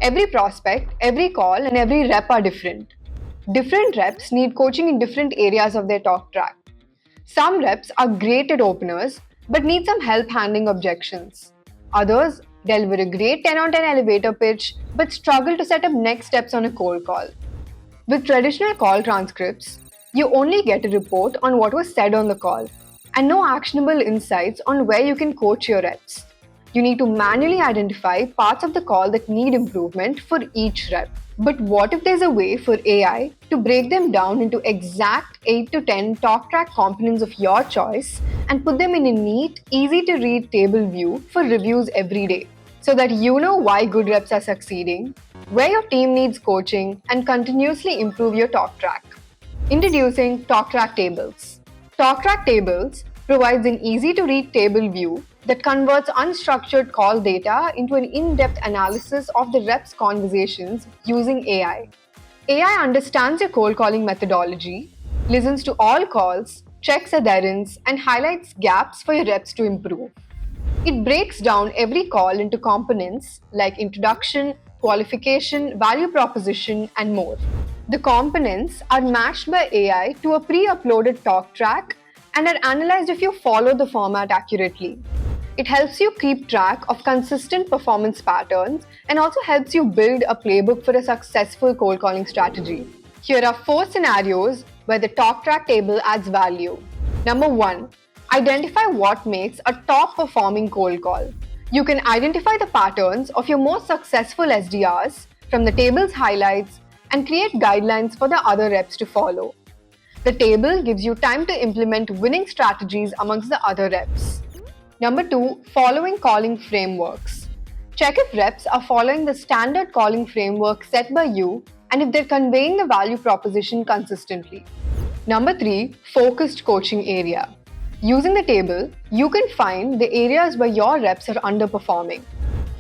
Every prospect, every call, and every rep are different. Different reps need coaching in different areas of their talk track. Some reps are great at openers but need some help handling objections. Others deliver a great 10 on 10 elevator pitch but struggle to set up next steps on a cold call. With traditional call transcripts, you only get a report on what was said on the call and no actionable insights on where you can coach your reps. You need to manually identify parts of the call that need improvement for each rep. But what if there's a way for AI to break them down into exact 8 to 10 talk track components of your choice and put them in a neat, easy to read table view for reviews every day? So that you know why good reps are succeeding, where your team needs coaching, and continuously improve your talk track. Introducing Talk Track Tables. Talk Track Tables provides an easy to read table view that converts unstructured call data into an in-depth analysis of the reps' conversations using AI. AI understands your cold calling methodology, listens to all calls, checks adherence, and highlights gaps for your reps to improve. It breaks down every call into components like introduction, qualification, value proposition, and more. The components are matched by AI to a pre-uploaded talk track and are analyzed if you follow the format accurately. It helps you keep track of consistent performance patterns and also helps you build a playbook for a successful cold calling strategy. Here are 4 scenarios where the talk track table adds value. Number 1. Identify what makes a top performing cold call. You can identify the patterns of your most successful SDRs from the table's highlights and create guidelines for the other reps to follow. The table gives you time to implement winning strategies amongst the other reps. Number 2, following calling frameworks. Check if reps are following the standard calling framework set by you and if they're conveying the value proposition consistently. Number 3, focused coaching area. Using the table, you can find the areas where your reps are underperforming.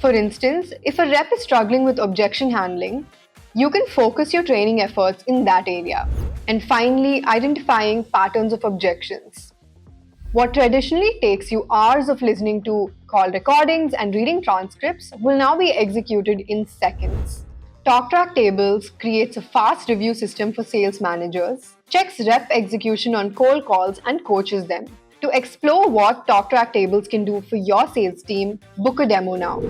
For instance, if a rep is struggling with objection handling, you can focus your training efforts in that area. And finally, identifying patterns of objections. What traditionally takes you hours of listening to call recordings and reading transcripts will now be executed in seconds. TalkTrack Tables creates a fast review system for sales managers, checks rep execution on cold calls, and coaches them. To explore what TalkTrack Tables can do for your sales team, book a demo now.